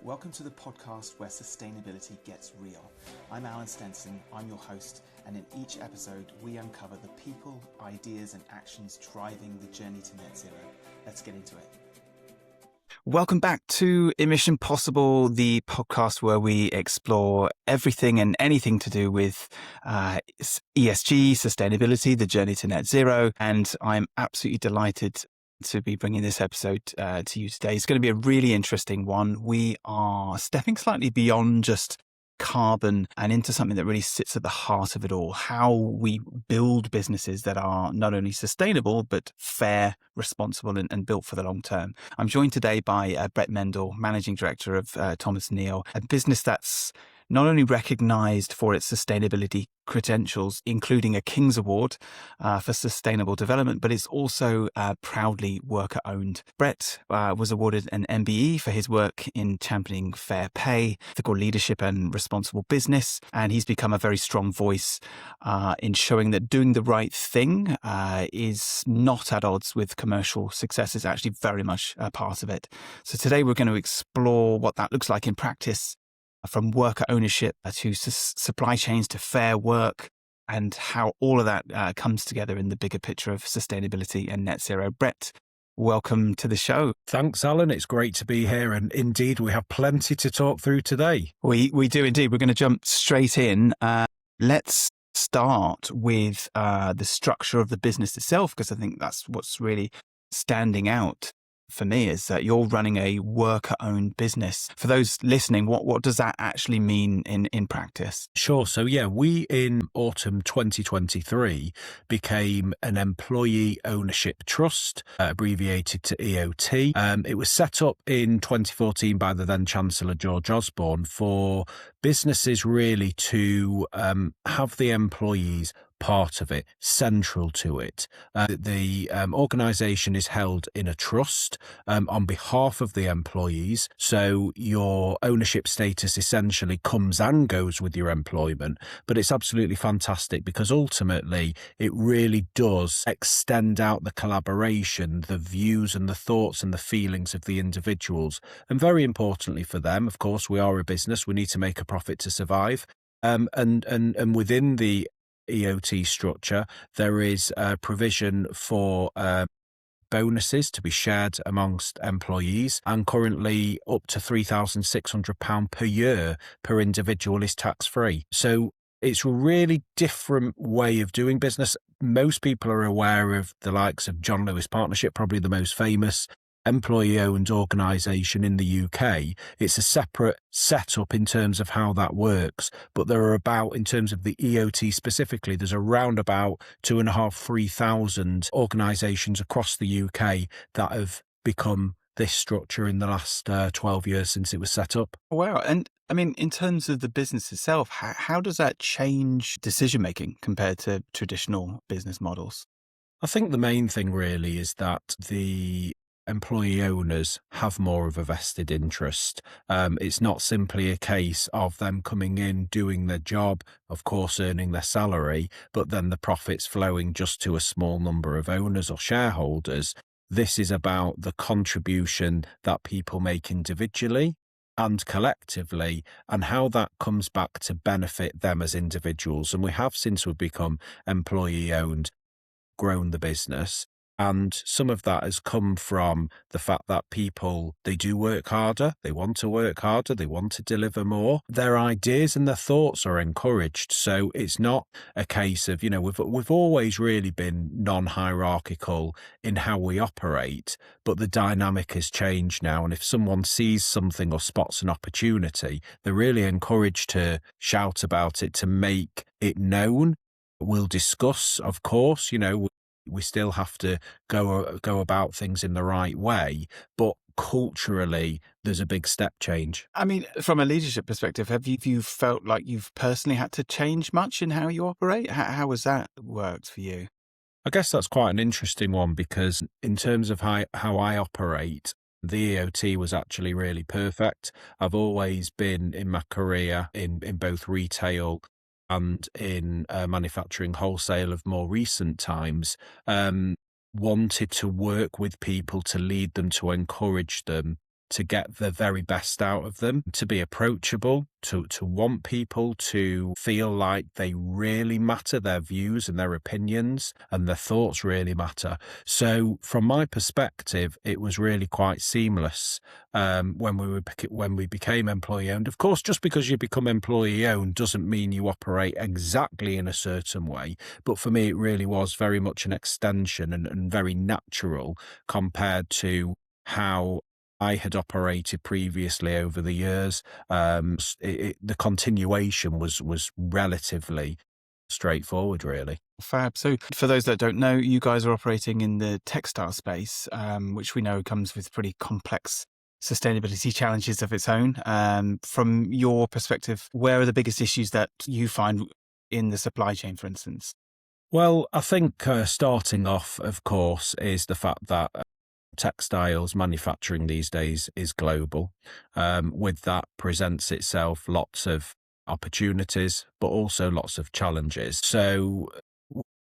Welcome to the podcast where sustainability gets real. I'm Alan Stenson, I'm your host, and in each episode we uncover the people, ideas and actions driving the journey to net zero. Let's get into it. Welcome back to Emission Possible, the podcast where we explore everything and anything to do with ESG, sustainability, the journey to net zero. And I'm absolutely delighted to be bringing this episode to you today. It's going to be a really interesting one. We are stepping slightly beyond just carbon and into something that really sits at the heart of it all, how we build businesses that are not only sustainable, but fair, responsible and built for the long term. I'm joined today by Brett Mendell, Managing Director of Thomas Neal, a business that's not only recognised for its sustainability credentials, including a King's Award for Sustainable Development, but it's also proudly worker-owned. Brett was awarded an MBE for his work in championing fair pay, ethical leadership and responsible business, and he's become a very strong voice in showing that doing the right thing is not at odds with commercial success. It's actually very much a part of it. So today we're going to explore what that looks like in practice, from worker ownership to supply chains to fair work, and how all of that comes together in the bigger picture of sustainability and net zero. Brett, welcome to the show. Thanks, Alan. It's great to be here. And indeed, we have plenty to talk through today. We do indeed. We're going to jump straight in. Let's start with the structure of the business itself, because I think that's what's really standing out for me, is that you're running a worker-owned business. For those listening, what does that actually mean in practice? Sure. So we in autumn 2023 became an employee ownership trust, abbreviated to EOT. It was set up in 2014 by the then Chancellor George Osborne for businesses really to have the employees part of it, central to it. The organisation is held in a trust on behalf of the employees. So your ownership status essentially comes and goes with your employment. But it's absolutely fantastic because ultimately it really does extend out the collaboration, the views and the thoughts and the feelings of the individuals. And very importantly for them, of course, we are a business. We need to make a profit to survive. And within the EOT structure, there is a provision for bonuses to be shared amongst employees, and currently up to £3,600 per year per individual is tax-free. So it's a really different way of doing business. Most people are aware of the likes of John Lewis Partnership, probably the most famous employee-owned organisation in the UK. It's a separate setup in terms of how that works, but there are about, in terms of the EOT specifically, there's around about 2,500-3,000 organisations across the UK that have become this structure in the last 12 years since it was set up. Wow. And I mean, in terms of the business itself, how does that change decision-making compared to traditional business models? I think the main thing really is that the employee owners have more of a vested interest. It's not simply a case of them coming in, doing their job, of course earning their salary, but then the profits flowing just to a small number of owners or shareholders. This is about the contribution that people make individually and collectively, and how that comes back to benefit them as individuals. And we have, since we've become employee owned, grown the business. And some of that has come from the fact that people, they do work harder, they want to work harder, they want to deliver more. Their ideas and their thoughts are encouraged. So it's not a case of, we've always really been non-hierarchical in how we operate, but the dynamic has changed now. And if someone sees something or spots an opportunity, they're really encouraged to shout about it, to make it known. We'll discuss, of course, we still have to go about things in the right way, but culturally, there's a big step change. I mean, from a leadership perspective, have you felt like you've personally had to change much in how you operate? How has that worked for you? I guess that's quite an interesting one, because in terms of how I operate, the EOT was actually really perfect. I've always been in my career in both retail and in manufacturing wholesale of more recent times, wanted to work with people, to lead them, to encourage them, to get the very best out of them, to be approachable, to want people to feel like they really matter, their views and their opinions and their thoughts really matter. So from my perspective, it was really quite seamless when we became employee owned. Of course, just because you become employee owned doesn't mean you operate exactly in a certain way. But for me, it really was very much an extension and very natural compared to how I had operated previously over the years. The continuation was relatively straightforward, really. Fab. So for those that don't know, you guys are operating in the textile space, which we know comes with pretty complex sustainability challenges of its own. From your perspective, where are the biggest issues that you find in the supply chain, for instance? Well, I think starting off, of course, is the fact that textiles manufacturing these days is global. With that presents itself lots of opportunities, but also lots of challenges. So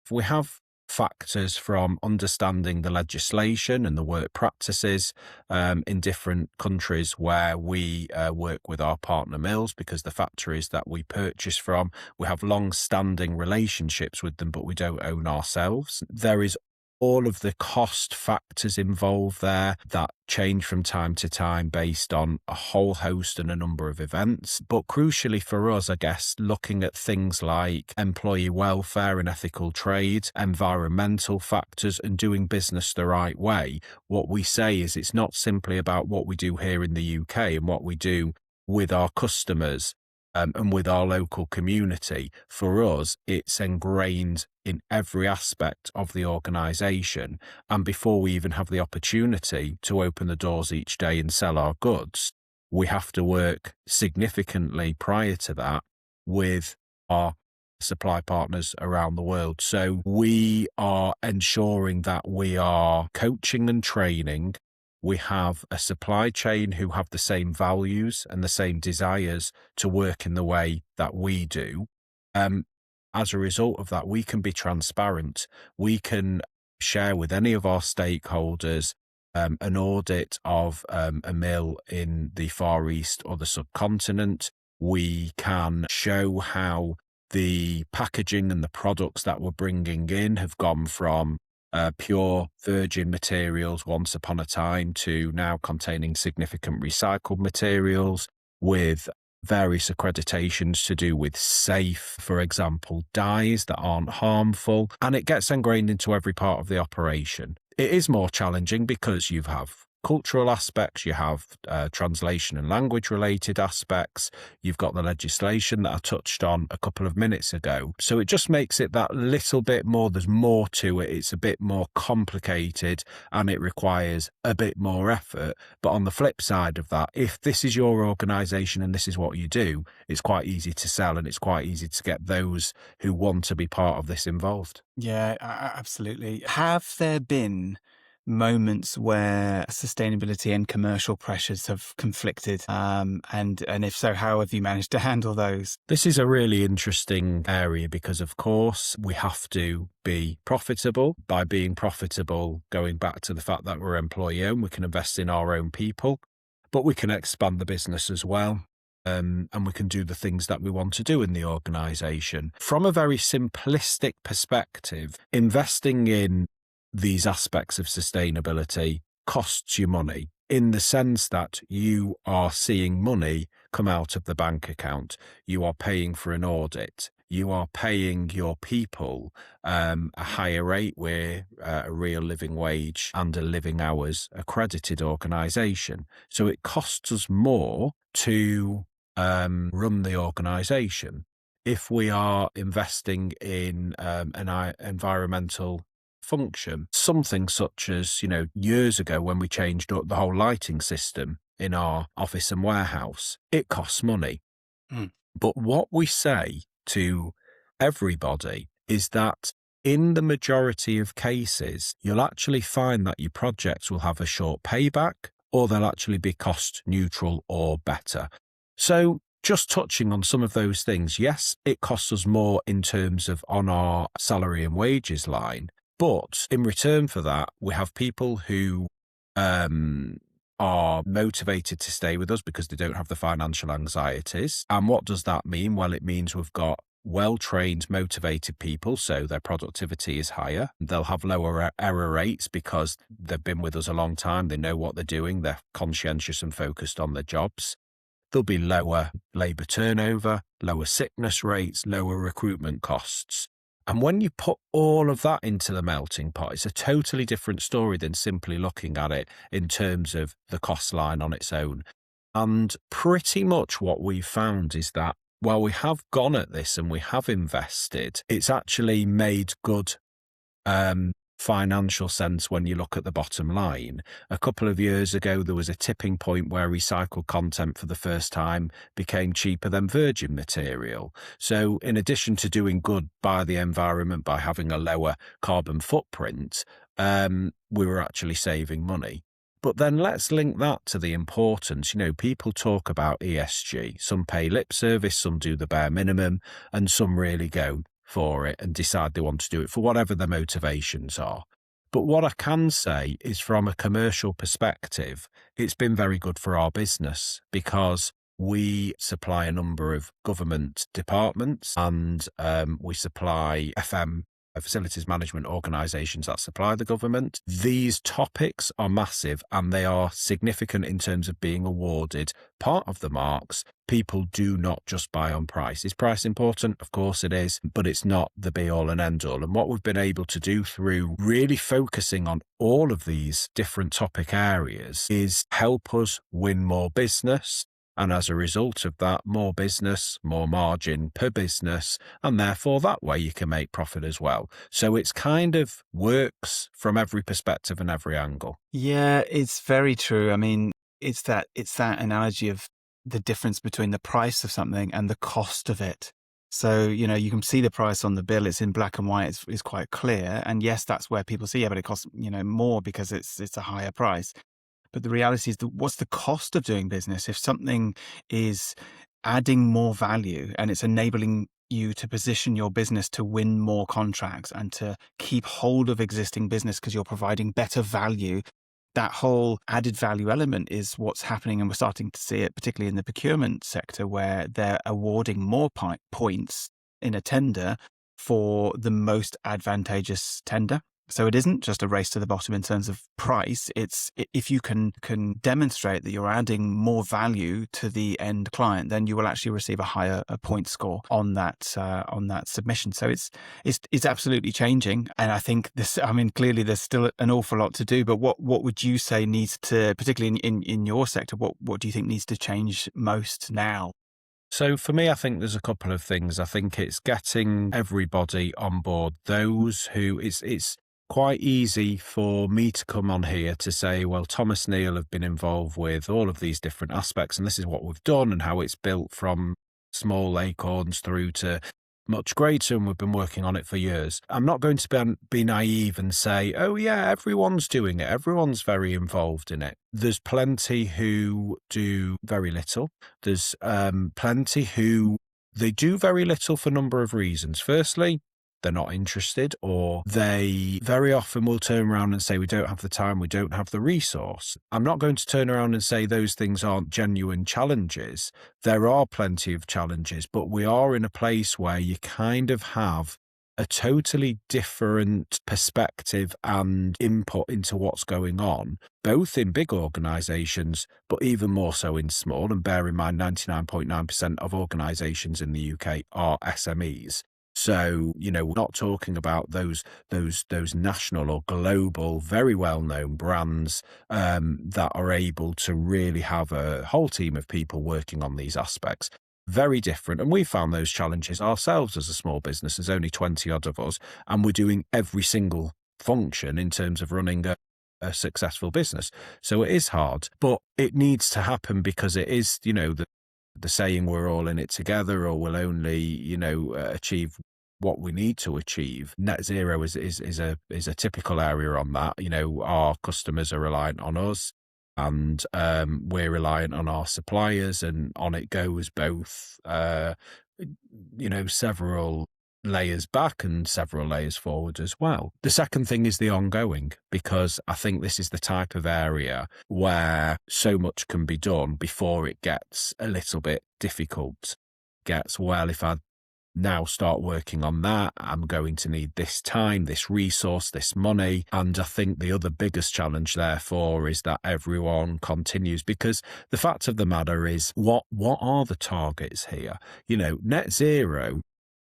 we have factors from understanding the legislation and the work practices in different countries where we work with our partner mills, because the factories that we purchase from, we have long-standing relationships with them, but we don't own ourselves. There is all of the cost factors involved there that change from time to time based on a whole host and a number of events. But crucially for us, I guess, looking at things like employee welfare and ethical trade, environmental factors, and doing business the right way, what we say is it's not simply about what we do here in the UK and what we do with our customers and with our local community. For us, it's ingrained in every aspect of the organisation. And before we even have the opportunity to open the doors each day and sell our goods, we have to work significantly prior to that with our supply partners around the world. So we are ensuring that we are coaching and training. We have a supply chain who have the same values and the same desires to work in the way that we do. As a result of that, we can be transparent. We can share with any of our stakeholders an audit of a mill in the Far East or the subcontinent. We can show how the packaging and the products that we're bringing in have gone from pure virgin materials once upon a time to now containing significant recycled materials with various accreditations to do with safe, for example, dyes that aren't harmful, and it gets ingrained into every part of the operation. It is more challenging because you have cultural aspects, you have translation and language related aspects, you've got the legislation that I touched on a couple of minutes ago. So it just makes it that little bit more, there's more to it, it's a bit more complicated and it requires a bit more effort. But on the flip side of that, if this is your organisation and this is what you do, it's quite easy to sell and it's quite easy to get those who want to be part of this involved. Yeah, absolutely. Have there been moments where sustainability and commercial pressures have conflicted? And if so, how have you managed to handle those? This is a really interesting area because, of course, we have to be profitable. By being profitable, going back to the fact that we're employee owned, we can invest in our own people, but we can expand the business as well. And we can do the things that we want to do in the organisation. From a very simplistic perspective, investing in these aspects of sustainability costs you money in the sense that you are seeing money come out of the bank account. You are paying for an audit. You are paying your people a higher rate. We're a real living wage and a living hours accredited organisation. So it costs us more to run the organisation. If we are investing in an environmental function, something such as, years ago when we changed up the whole lighting system in our office and warehouse, it costs money. But what we say to everybody is that in the majority of cases, you'll actually find that your projects will have a short payback or they'll actually be cost neutral or better. So just touching on some of those things, yes, it costs us more in terms of on our salary and wages line, but in return for that, we have people who are are motivated to stay with us because they don't have the financial anxieties. And what does that mean? Well, it means we've got well-trained, motivated people, so their productivity is higher. They'll have lower error rates because they've been with us a long time. They know what they're doing. They're conscientious and focused on their jobs. There'll be lower labour turnover, lower sickness rates, lower recruitment costs. And when you put all of that into the melting pot, it's a totally different story than simply looking at it in terms of the cost line on its own. And pretty much what we've found is that while we have gone at this and we have invested, it's actually made good financial sense when you look at the bottom line. A couple of years ago, there was a tipping point where recycled content for the first time became cheaper than virgin material. So in addition to doing good by the environment by having a lower carbon footprint, we were actually saving money. But then let's link that to the importance. People talk about ESG. Some pay lip service, some do the bare minimum, and some really go for it and decide they want to do it for whatever their motivations are. But what I can say is from a commercial perspective, it's been very good for our business because we supply a number of government departments and we supply facilities management organisations that supply the government. These topics are massive and they are significant in terms of being awarded part of the marks. People do not just buy on price. Is price important? Of course it is, but it's not the be all and end all. And what we've been able to do through really focusing on all of these different topic areas is help us win more business. And as a result of that, more business, more margin per business, and therefore that way you can make profit as well. So it's kind of works from every perspective and every angle. Yeah, it's very true. I mean, it's that analogy of the difference between the price of something and the cost of it. So, you can see the price on the bill. It's in black and white. It's quite clear. And yes, that's where people see, but it costs, more because it's a higher price. But the reality is what's the cost of doing business? If something is adding more value and it's enabling you to position your business to win more contracts and to keep hold of existing business because you're providing better value, that whole added value element is what's happening. And we're starting to see it, particularly in the procurement sector, where they're awarding more points in a tender for the most advantageous tender. So it isn't just a race to the bottom in terms of price. It's if you can demonstrate that you're adding more value to the end client, then you will actually receive a higher point score on that submission. So it's absolutely changing. And I think clearly there's still an awful lot to do. But what would you say needs to, particularly in your sector, what do you think needs to change most now? So for me, I think there's a couple of things. I think it's getting everybody on board. Those who it's quite easy for me to come on here to say, well, Thomas Neal have been involved with all of these different aspects, and this is what we've done and how it's built from small acorns through to much greater, and we've been working on it for years. I'm not going to be naive and say, oh yeah, everyone's doing it. Everyone's very involved in it. There's plenty who do very little. There's plenty who they do very little for a number of reasons. Firstly, they're not interested, or they very often will turn around and say, we don't have the time, we don't have the resource. I'm not going to turn around and say those things aren't genuine challenges. There are plenty of challenges, but we are in a place where you kind of have a totally different perspective and input into what's going on, both in big organisations, but even more so in small. And bear in mind, 99.9% of organisations in the UK are SMEs. So, we're not talking about those national or global, very well-known brands that are able to really have a whole team of people working on these aspects. Very different. And we found those challenges ourselves as a small business. There's only 20 odd of us, and we're doing every single function in terms of running a successful business. So it is hard, but it needs to happen because it is, the saying, we're all in it together, or we'll only, achieve what we need to achieve. Net zero is a typical area on that. Our customers are reliant on us, and we're reliant on our suppliers, and on it goes both, several layers back and several layers forward as well. The second thing is the ongoing, because I think this is the type of area where so much can be done before it gets a little bit difficult. Well, if I now start working on that, I'm going to need this time, this resource, this money. And I think the other biggest challenge therefore is that everyone continues, because the fact of the matter is, what are the targets here? Net zero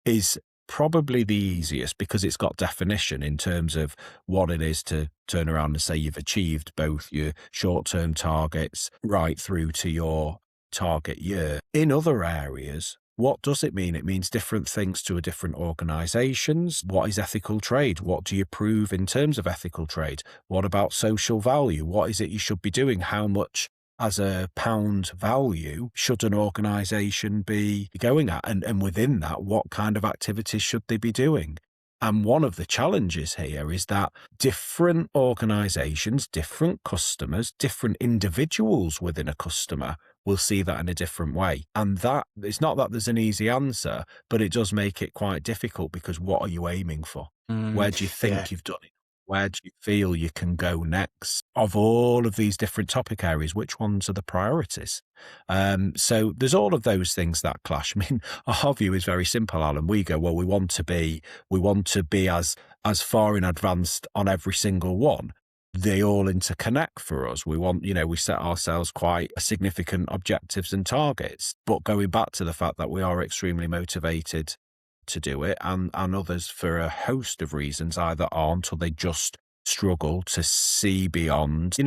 is probably the easiest because it's got definition in terms of what it is to turn around and say you've achieved both your short-term targets right through to your target year. In other areas, what does it mean? It means different things to different organisations. What is ethical trade? What do you prove in terms of ethical trade? What about social value? What is it you should be doing? How much as a pound value should an organisation be going at? And within that, what kind of activities should they be doing? And one of the challenges here is that different organisations, different customers, different individuals within a customer will see that in a different way. And that it's not that there's an easy answer, but it does make it quite difficult, because what are you aiming for? Where do you think you've done it? Where do you feel you can go next? Of all of these different topic areas, which ones are the priorities? So there's all of those things that clash. I mean, our view is very simple, Alan. We go, well, we want to be as far in advance on every single one. They all interconnect for us. We want, we set ourselves quite significant objectives and targets, but going back to the fact that we are extremely motivated to do it, and others for a host of reasons either aren't, or they just struggle to see beyond.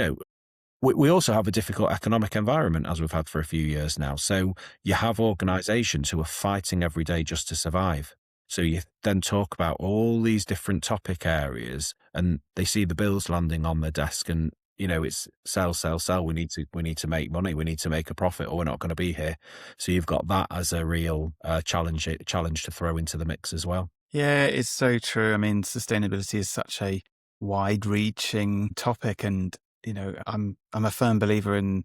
We also have a difficult economic environment, as we've had for a few years now. So you have organisations who are fighting every day just to survive. So you then talk about all these different topic areas, and they see the bills landing on their desk, and it's sell, sell, sell. We need to make money. We need to make a profit, or we're not going to be here. So you've got that as a real challenge to throw into the mix as well. Yeah, it's so true. I mean, sustainability is such a wide-reaching topic, and I'm a firm believer in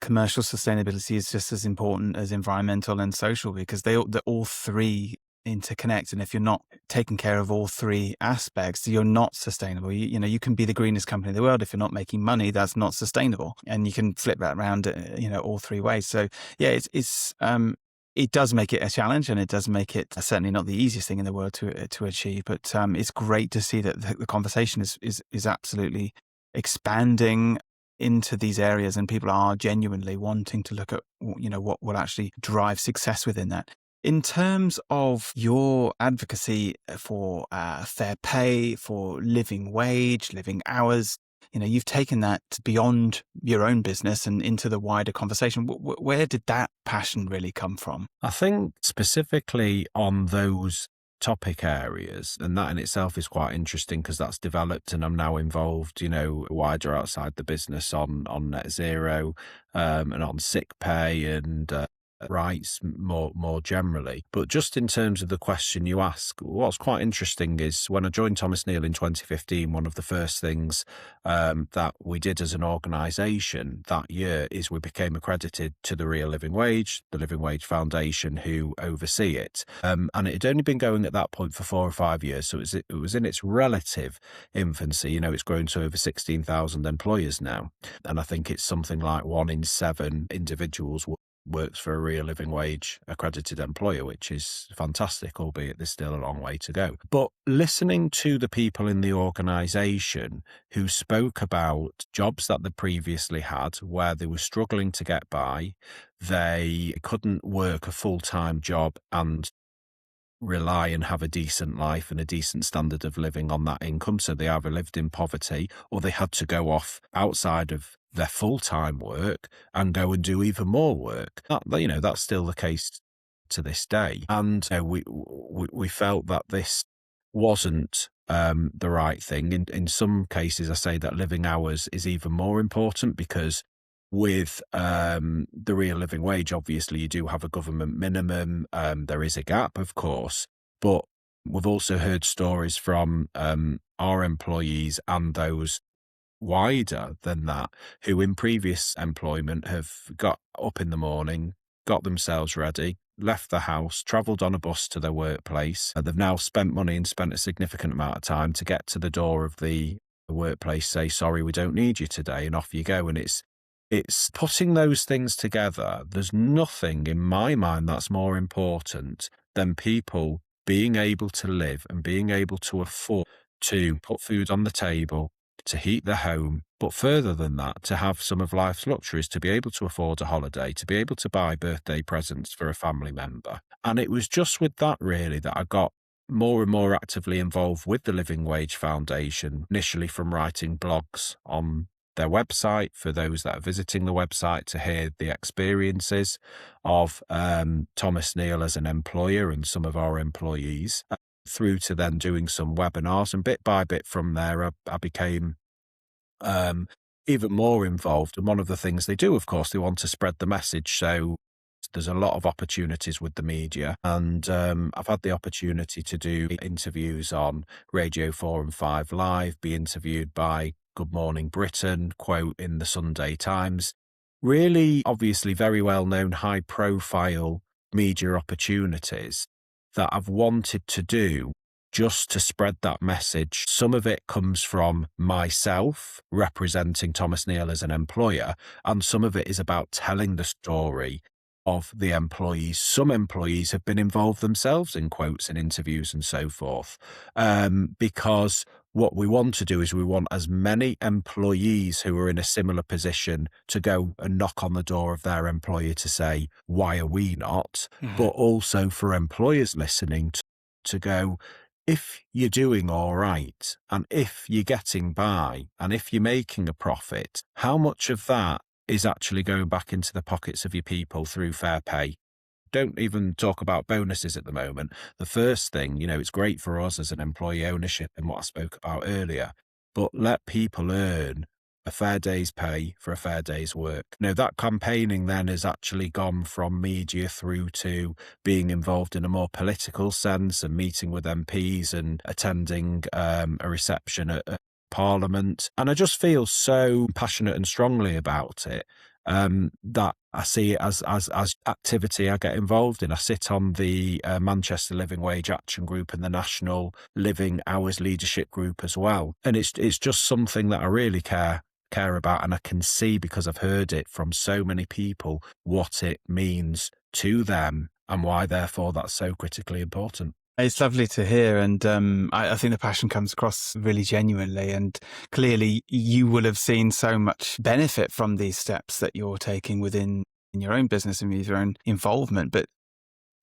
commercial sustainability is just as important as environmental and social, because they're all three interconnect. And if you're not taking care of all three aspects, you're not sustainable. You can be the greenest company in the world. If you're not making money, that's not sustainable. And you can flip that around, all three ways. So yeah, it does make it a challenge, and it does make it certainly not the easiest thing in the world to achieve. But it's great to see that the conversation is absolutely expanding into these areas, and people are genuinely wanting to look at what will actually drive success within that. In terms of your advocacy for fair pay, for living wage, living hours, you've taken that beyond your own business and into the wider conversation. Where did that passion really come from? I think specifically on those topic areas, and that in itself is quite interesting because that's developed, and I'm now involved, wider outside the business on net zero and on sick pay and rights more generally. But just in terms of the question you ask, what's quite interesting is when I joined Thomas Neal in 2015, one of the first things that we did as an organisation that year is we became accredited to the Real Living Wage, the Living Wage Foundation, who oversee it. And it had only been going at that point for 4 or 5 years, so it was in its relative infancy. It's grown to over 16,000 employers now, and I think it's something like 1 in 7 individuals works for a Real Living Wage accredited employer, which is fantastic, albeit there's still a long way to go. But listening to the people in the organisation who spoke about jobs that they previously had where they were struggling to get by, they couldn't work a full-time job and rely and have a decent life and a decent standard of living on that income. So they either lived in poverty or they had to go off outside of their full-time work and go and do even more work. That's still the case to this day. And we felt that this wasn't the right thing. In some cases, I say that living hours is even more important because with the Real Living Wage, obviously you do have a government minimum. There is a gap, of course, but we've also heard stories from our employees and those wider than that, who in previous employment have got up in the morning, got themselves ready, left the house, travelled on a bus to their workplace. They've now spent money and spent a significant amount of time to get to the door of the workplace, say, sorry, we don't need you today, and off you go. And it's putting those things together. There's nothing in my mind that's more important than people being able to live and being able to afford to put food on the table, to heat their home, but further than that, to have some of life's luxuries, to be able to afford a holiday, to be able to buy birthday presents for a family member. And it was just with that really that I got more and more actively involved with the Living Wage Foundation, initially from writing blogs on their website for those that are visiting the website to hear the experiences of Thomas Neal as an employer and some of our employees, through to then doing some webinars. And bit by bit from there, I became even more involved. And one of the things they do, of course, they want to spread the message. So there's a lot of opportunities with the media. And I've had the opportunity to do interviews on Radio 4 and 5 Live, be interviewed by Good Morning Britain, quote in the Sunday Times. Really, obviously, very well-known, high-profile media opportunities that I've wanted to do just to spread that message. Some of it comes from myself representing Thomas Neal as an employer, and some of it is about telling the story of the employees. Some employees have been involved themselves in quotes and interviews and so forth, because what we want to do is we want as many employees who are in a similar position to go and knock on the door of their employer to say, why are we not? But also for employers listening to go, if you're doing all right, and if you're getting by, and if you're making a profit, how much of that is actually going back into the pockets of your people through fair pay? Don't even talk about bonuses at the moment. The first thing, it's great for us as an employee ownership and what I spoke about earlier, but let people earn a fair day's pay for a fair day's work. That campaigning then has actually gone from media through to being involved in a more political sense and meeting with MPs and attending a reception at Parliament. And I just feel so passionate and strongly about it. That I see it as activity I get involved in. I sit on the Manchester Living Wage Action Group and the National Living Hours Leadership Group as well. And it's just something that I really care about, and I can see, because I've heard it from so many people, what it means to them and why therefore that's so critically important. It's lovely to hear, and I think the passion comes across really genuinely, and clearly you will have seen so much benefit from these steps that you're taking within your own business and with your own involvement. But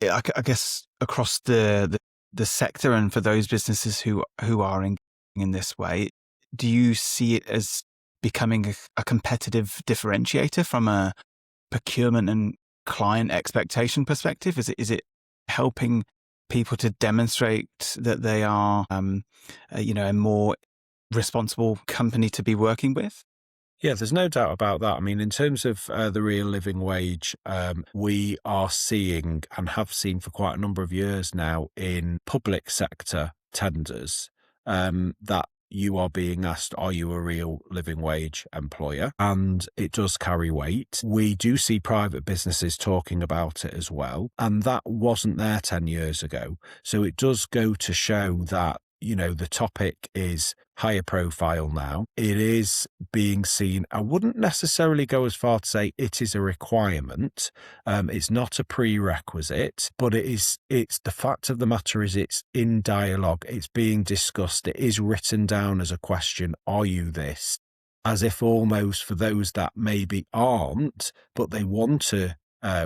I guess across the sector, and for those businesses who are engaging in this way, do you see it as becoming a competitive differentiator from a procurement and client expectation perspective? Is it helping people to demonstrate that they are, a more responsible company to be working with? Yeah, there's no doubt about that. I mean, in terms of the real living wage, we are seeing and have seen for quite a number of years now in public sector tenders that you are being asked, are you a real living wage employer? And it does carry weight. We do see private businesses talking about it as well. And that wasn't there 10 years ago. So it does go to show that, the topic is higher profile now. It is being seen. I wouldn't necessarily go as far to say it is a requirement. It's not a prerequisite, but it's the fact of the matter is it's in dialogue. It's being discussed. It is written down as a question. Are you this? As if almost for those that maybe aren't, but they want to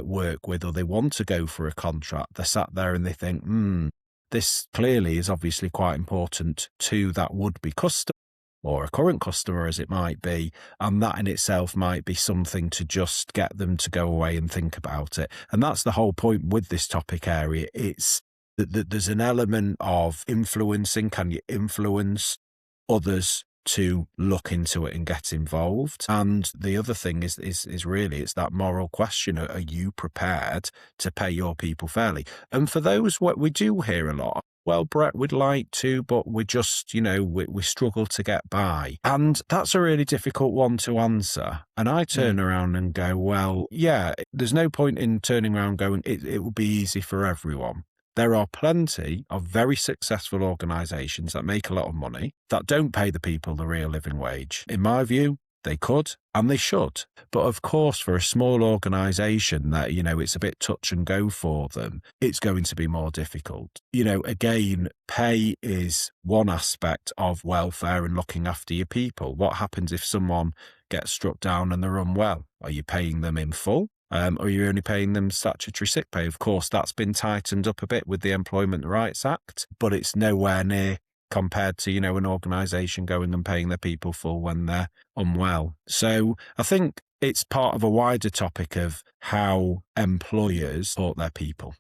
work with, or they want to go for a contract, they're sat there and they think, this clearly is obviously quite important to that would-be customer or a current customer as it might be, and that in itself might be something to just get them to go away and think about it. And that's the whole point with this topic area. It's that there's an element of influencing. Can you influence others to look into it and get involved? And the other thing is really, it's that moral question. Are you prepared to pay your people fairly? And for those, what we do hear a lot, well, Brett, we'd like to, but we just, we struggle to get by. And that's a really difficult one to answer. And I turn around and go, well, yeah, there's no point in turning around going, it will be easy for everyone. There are plenty of very successful organisations that make a lot of money that don't pay the people the real living wage. In my view, they could and they should. But of course, for a small organisation that, it's a bit touch and go for them, it's going to be more difficult. Again, pay is one aspect of welfare and looking after your people. What happens if someone gets struck down and they're unwell? Are you paying them in full? Or are you only paying them statutory sick pay? Of course, that's been tightened up a bit with the Employment Rights Act, but it's nowhere near compared to, an organisation going and paying their people full when they're unwell. So I think it's part of a wider topic of how employers support their people.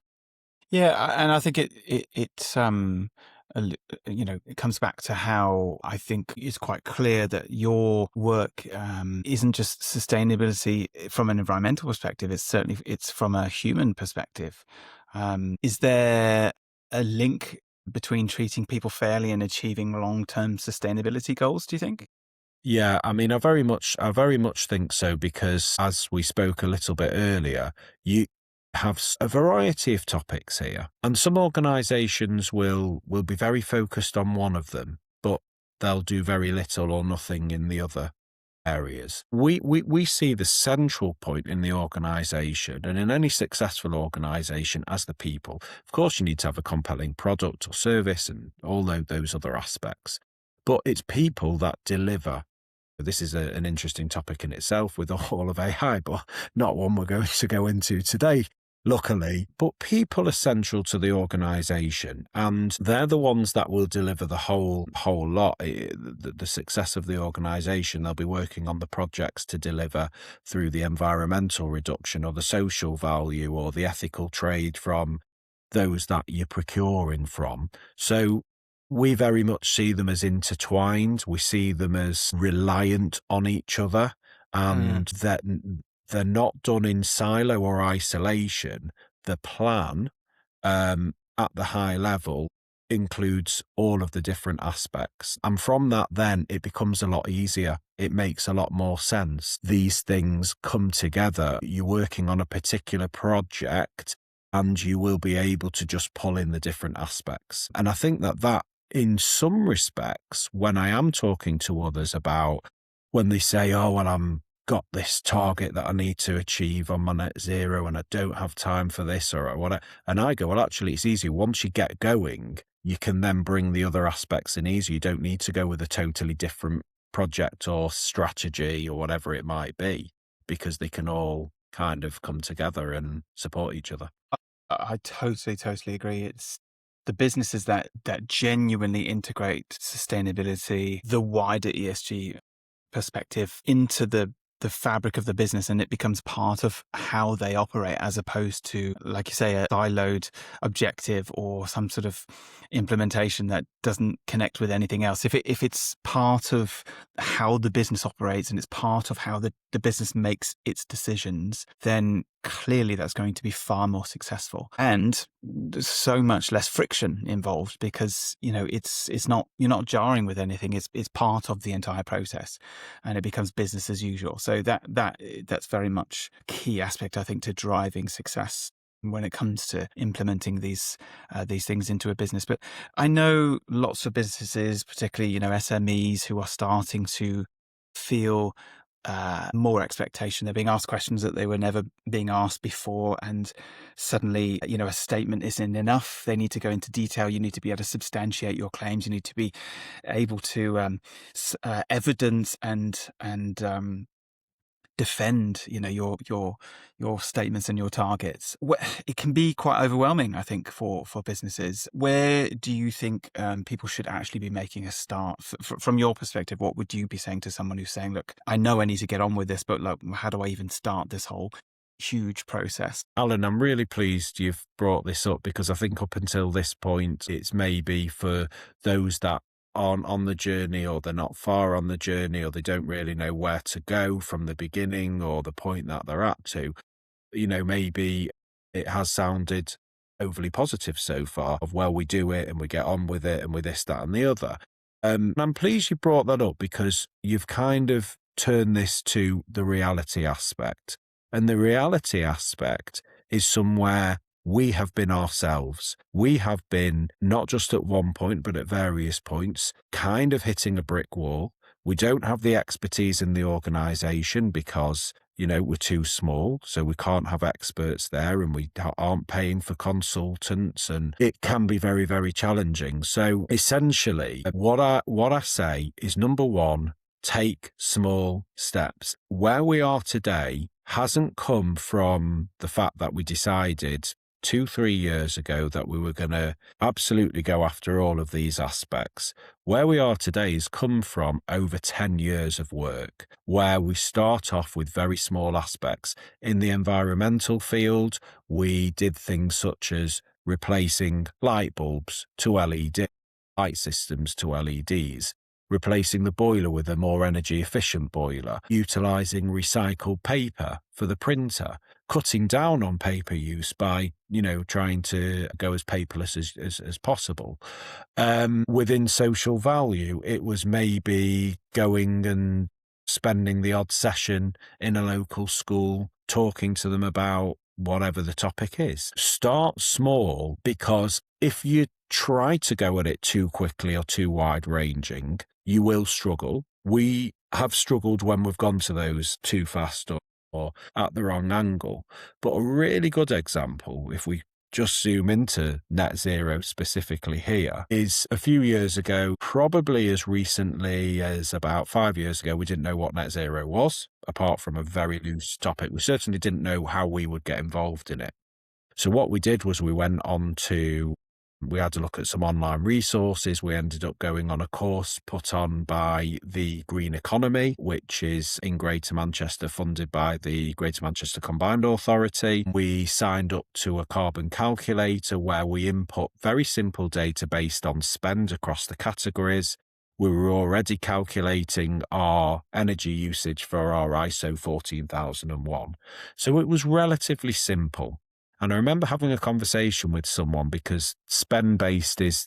Yeah, and I think it comes back to how I think it's quite clear that your work isn't just sustainability from an environmental perspective. It's from a human perspective. Is there a link between treating people fairly and achieving long-term sustainability goals, do you think? Yeah, I mean, I very much think so, because as we spoke a little bit earlier, you have a variety of topics here, and some organisations will be very focused on one of them, but they'll do very little or nothing in the other areas. We see the central point in the organisation, and in any successful organisation, as the people. Of course, you need to have a compelling product or service and all those other aspects, but it's people that deliver. This is an interesting topic in itself with all of AI, but not one we're going to go into today, luckily. But people are central to the organisation, and they're the ones that will deliver the whole lot. The success of the organisation, they'll be working on the projects to deliver through the environmental reduction or the social value or the ethical trade from those that you're procuring from. So we very much see them as intertwined. We see them as reliant on each other, and that they're not done in silo or isolation. The plan at the high level includes all of the different aspects. And from that, then it becomes a lot easier. It makes a lot more sense. These things come together. You're working on a particular project and you will be able to just pull in the different aspects. And I think that in some respects, when I am talking to others about when they say, oh, well, I'm got this target that I need to achieve on my net zero and I don't have time for this or whatever. And I go, well, actually, it's easier. Once you get going, you can then bring the other aspects in easier. You don't need to go with a totally different project or strategy or whatever it might be, because they can all kind of come together and support each other. I totally agree. It's the businesses that genuinely integrate sustainability, the wider ESG perspective into the fabric of the business, and it becomes part of how they operate, as opposed to, like you say, a siloed objective or some sort of implementation that doesn't connect with anything else. If it's part of how the business operates and it's part of how the business makes its decisions, then clearly that's going to be far more successful. And there's so much less friction involved, because it's not, you're not jarring with anything. It's part of the entire process, and it becomes business as usual. So that's very much key aspect, I think, to driving success when it comes to implementing these things into a business. But I know lots of businesses, particularly SMEs, who are starting to feel more expectation. They're being asked questions that they were never being asked before, and suddenly a statement isn't enough. They need to go into detail. You need to be able to substantiate your claims. You need to be able to evidence and defend your statements and your targets. It can be quite overwhelming, I think, for businesses. Where do you think people should actually be making a start? From your perspective, what would you be saying to someone who's saying, look, I know I need to get on with this, but look, how do I even start this whole huge process? Alan, I'm really pleased you've brought this up, because I think up until this point, it's maybe for those that aren't on the journey, or they're not far on the journey, or they don't really know where to go from the beginning or the point that they're at to, maybe it has sounded overly positive so far of, well, we do it and we get on with it and with this, that and the other. And I'm pleased you brought that up, because you've kind of turned this to the reality aspect. And the reality aspect is somewhere we have been ourselves. We have been, not just at one point, but at various points, kind of hitting a brick wall. We don't have the expertise in the organisation because, we're too small, so we can't have experts there, and we aren't paying for consultants, and it can be very, very challenging. So essentially, what I say is, number one, take small steps. Where we are today hasn't come from the fact that we decided 2-3 years ago that we were going to absolutely go after all of these aspects. Where we are today has come from over 10 years of work, where we start off with very small aspects. In the environmental field, we did things such as replacing light bulbs to LED, light systems to LEDs, replacing the boiler with a more energy efficient boiler, utilising recycled paper for the printer, cutting down on paper use by, trying to go as paperless as possible. Within social value, it was maybe going and spending the odd session in a local school, talking to them about whatever the topic is. Start small, because if you try to go at it too quickly or too wide ranging, you will struggle. We have struggled when we've gone to those too fast or at the wrong angle. But a really good example, if we just zoom into net zero specifically here, is a few years ago, probably as recently as about 5 years ago, we didn't know what net zero was, apart from a very loose topic. We certainly didn't know how we would get involved in it. So what we did was we had to look at some online resources. We ended up going on a course put on by the Green Economy, which is in Greater Manchester, funded by the Greater Manchester Combined Authority. We signed up to a carbon calculator where we input very simple data based on spend across the categories. We were already calculating our energy usage for our ISO 14001. So it was relatively simple. And I remember having a conversation with someone, because spend-based is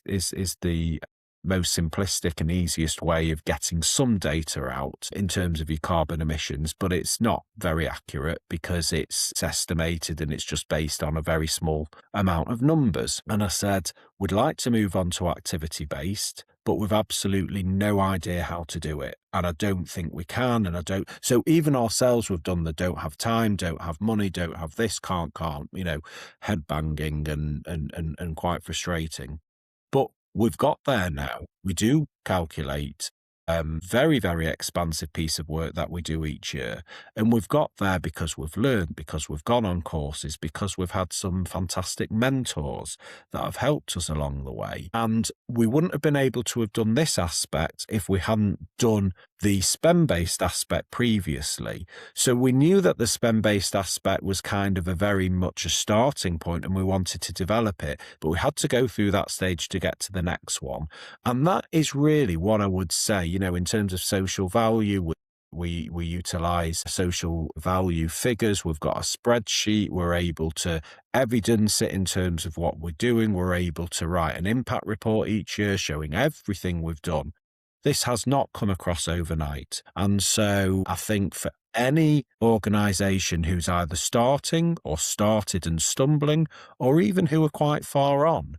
the most simplistic and easiest way of getting some data out in terms of your carbon emissions, but it's not very accurate because it's estimated and it's just based on a very small amount of numbers. And I said, we'd like to move on to activity-based, but we've absolutely no idea how to do it. And I don't think we can. So even ourselves, we've done the don't have time, don't have money, don't have this, can't, head banging and quite frustrating. But we've got there now. We do calculate very, very expansive piece of work that we do each year. And we've got there because we've learned, because we've gone on courses, because we've had some fantastic mentors that have helped us along the way. And we wouldn't have been able to have done this aspect if we hadn't done the spend-based aspect previously. So we knew that the spend-based aspect was kind of a very much a starting point, and we wanted to develop it, but we had to go through that stage to get to the next one. And that is really what I would say, in terms of social value. We utilize social value figures. We've got a spreadsheet. We're able to evidence it in terms of what we're doing. We're able to write an impact report each year showing everything we've done. This has not come across overnight. And so I think for any organisation who's either starting or started and stumbling, or even who are quite far on,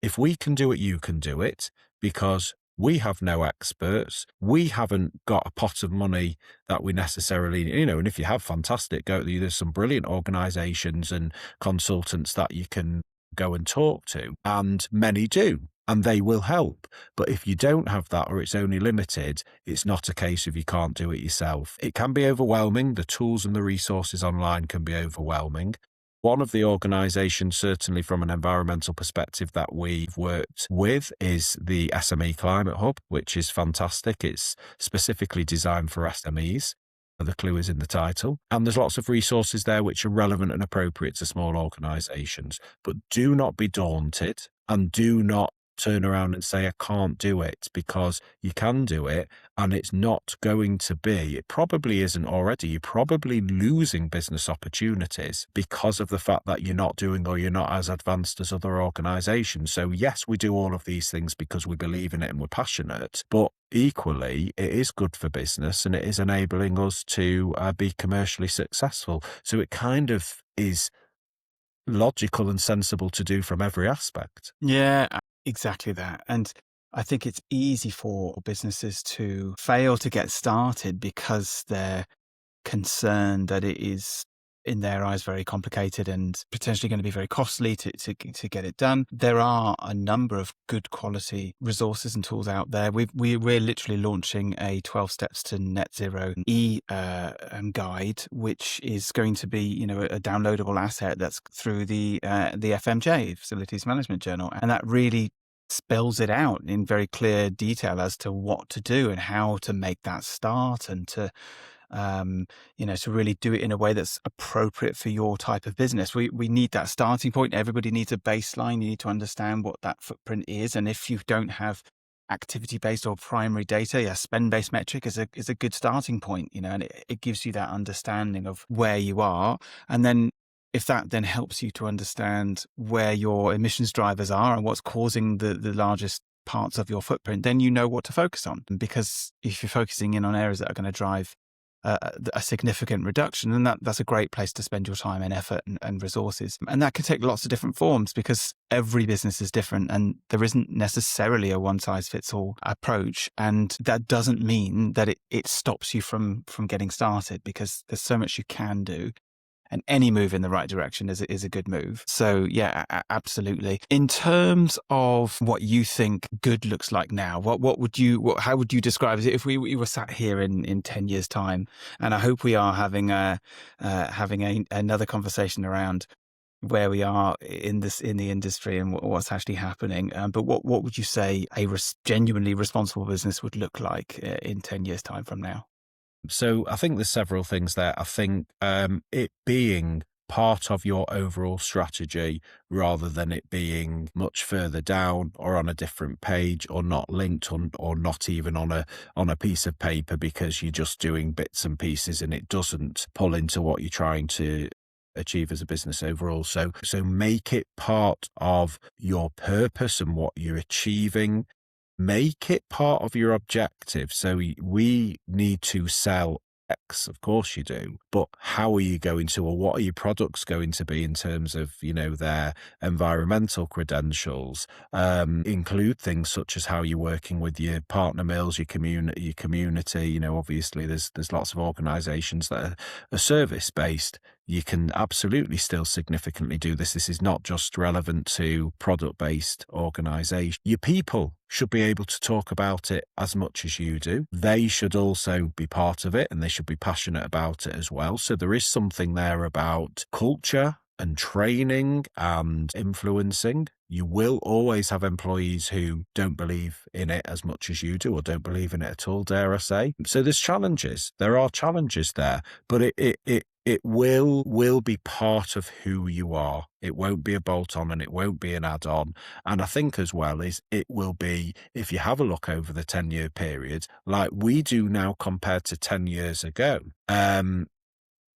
if we can do it, you can do it, because we have no experts. We haven't got a pot of money that we necessarily, and if you have, fantastic, there's some brilliant organisations and consultants that you can go and talk to, and many do, and they will help. But if you don't have that, or it's only limited, it's not a case of you can't do it yourself. It can be overwhelming. The tools and the resources online can be overwhelming. One of the organisations, certainly from an environmental perspective, that we've worked with is the SME Climate Hub, which is fantastic. It's specifically designed for SMEs. The clue is in the title. And there's lots of resources there which are relevant and appropriate to small organisations. But do not be daunted, and do not turn around and say, I can't do it, because you can do it. And it's not going to be, it probably isn't already, you're probably losing business opportunities because of the fact that you're not doing, or you're not as advanced as other organizations. So yes, we do all of these things because we believe in it and we're passionate, but equally it is good for business and it is enabling us to be commercially successful. So it kind of is logical and sensible to do from every aspect. Yeah, exactly that. And I think it's easy for businesses to fail to get started because they're concerned that it is, in their eyes, very complicated and potentially going to be very costly to get it done. There are a number of good quality resources and tools out there. We're literally launching a 12 steps to net zero guide, which is going to be, a downloadable asset that's through the FMJ, Facilities Management Journal, and that really spells it out in very clear detail as to what to do and how to make that start, and to to really do it in a way that's appropriate for your type of business. We need that starting point. Everybody needs a baseline. You need to understand what that footprint is. And if you don't have activity-based or primary data, a spend-based metric is a good starting point, and it gives you that understanding of where you are. And then if that then helps you to understand where your emissions drivers are and what's causing the largest parts of your footprint, then you know what to focus on. Because if you're focusing in on areas that are going to drive a significant reduction, and that's a great place to spend your time and effort and resources. And that can take lots of different forms because every business is different and there isn't necessarily a one-size-fits-all approach. And that doesn't mean that it stops you from getting started, because there's so much you can do. And any move in the right direction is a good move. So yeah, absolutely. In terms of what you think good looks like now, how would you describe it if we were sat here in 10 years time? And I hope we are having another conversation around where we are in the industry and what's actually happening. But what would you say a genuinely responsible business would look like in 10 years time from now? So I think there's several things there. I think it being part of your overall strategy rather than it being much further down or on a different page or not linked or not even on a piece of paper, because you're just doing bits and pieces and it doesn't pull into what you're trying to achieve as a business overall. So make it part of your purpose and what you're achieving. Make it part of your objective. So we need to sell X, of course you do, but how are you going to, or what are your products going to be in terms of, their environmental credentials? Include things such as how you're working with your partner mills, your community. Obviously there's lots of organizations that are service-based. You can absolutely still significantly do this. This is not just relevant to product-based organizations. Your people should be able to talk about it as much as you do. They should also be part of it and they should be passionate about it as well. So there is something there about culture and training and influencing. You will always have employees who don't believe in it as much as you do, or don't believe in it at all, dare I say. So there's challenges. There are challenges there, but it will be part of who you are. It won't be a bolt-on and it won't be an add-on. And I think as well is it will be, if you have a look over the 10-year period, like we do now compared to 10 years ago,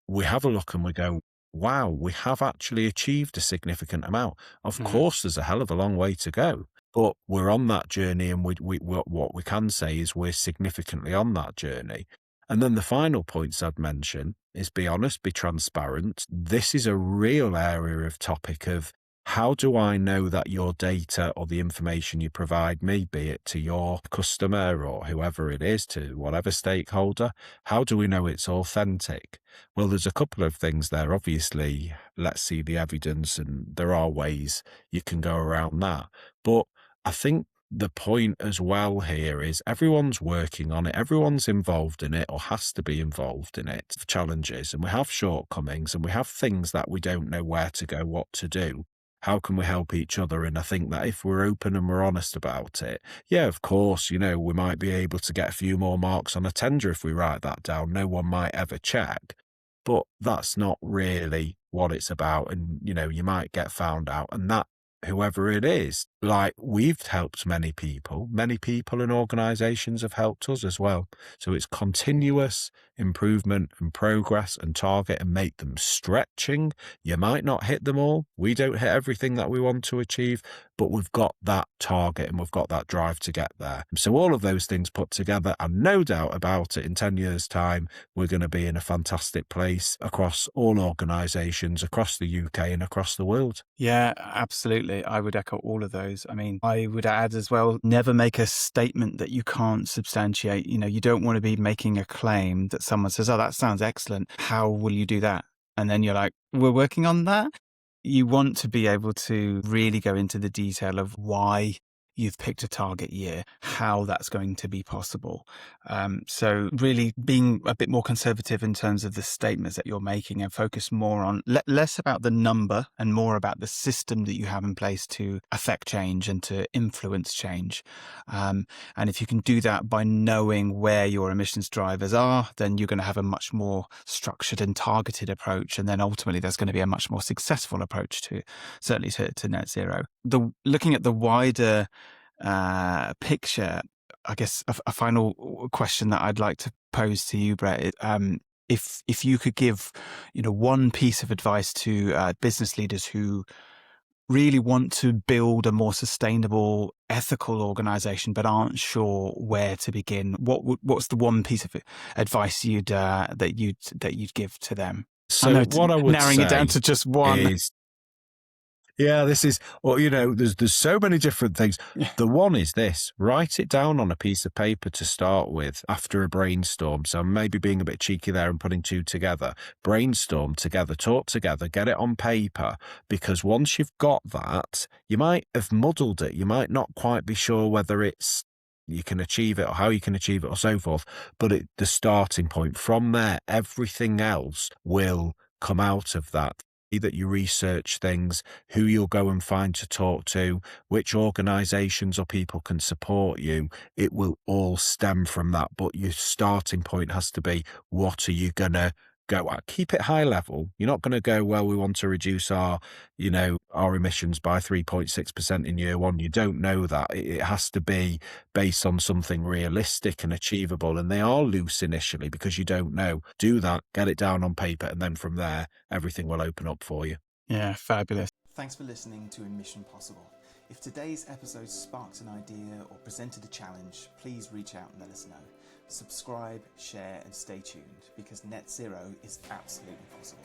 we have a look and we go, wow, we have actually achieved a significant amount. Of course, there's a hell of a long way to go, but we're on that journey, and what we can say is we're significantly on that journey. And then the final points I'd mention is be honest, be transparent. This is a real area of topic of how do I know that your data or the information you provide me, be it to your customer or whoever it is, to whatever stakeholder, how do we know it's authentic? Well, there's a couple of things there. Obviously, let's see the evidence, and there are ways you can go around that. But I think the point as well here is everyone's working on it. Everyone's involved in it or has to be involved in it. Challenges, and we have shortcomings, and we have things that we don't know where to go, what to do. How can we help each other? And I think that if we're open and we're honest about it, yeah, of course, we might be able to get a few more marks on a tender if we write that down. No one might ever check, but that's not really what it's about. And, you might get found out, and that whoever it is like we've helped many people and organizations have helped us as well. So it's continuous improvement and progress and target and make them stretching. You might not hit them all. We don't hit everything that we want to achieve, but we've got that target and we've got that drive to get there. So all of those things put together, and no doubt about it, in 10 years' time, we're going to be in a fantastic place across all organizations, across the UK and across the world. Yeah, absolutely. I would echo all of those. I mean, I would add as well, never make a statement that you can't substantiate. You know, you don't want to be making a claim that someone says, oh, that sounds excellent. How will you do that? And then you're like, we're working on that. You want to be able to really go into the detail of why you've picked a target year, how that's going to be possible. So really being a bit more conservative in terms of the statements that you're making, and focus more on less about the number and more about the system that you have in place to affect change and to influence change. And if you can do that by knowing where your emissions drivers are, then you're going to have a much more structured and targeted approach. And then ultimately there's going to be a much more successful approach to net zero. Looking at the wider picture, I guess a final question that I'd like to pose to you, Brett, if you could give, one piece of advice to business leaders who really want to build a more sustainable, ethical organization but aren't sure where to begin, what's the one piece of advice that you'd give to them? So I know what I would narrowing it down say to just one is, yeah, this is, well, there's so many different things. Yeah. The one is this: write it down on a piece of paper to start with after a brainstorm. So maybe being a bit cheeky there and putting two together. Brainstorm together, talk together, get it on paper, because once you've got that, you might have muddled it. You might not quite be sure whether you can achieve it or how you can achieve it or so forth, but the starting point. From there, everything else will come out of that. That you research things, who you'll go and find to talk to, which organizations or people can support you. It will all stem from that. But your starting point has to be, what are you going to go at? Keep it high level. You're not going to go, well, we want to reduce our emissions by 3.6% in year one. You don't know that. It has to be based on something realistic and achievable. And they are loose initially because you don't know. Do that, get it down on paper, and then from there, everything will open up for you. Yeah, fabulous. Thanks for listening to Emission Possible. If today's episode sparked an idea or presented a challenge, please reach out and let us know. Subscribe, share, and stay tuned, because net zero is absolutely possible.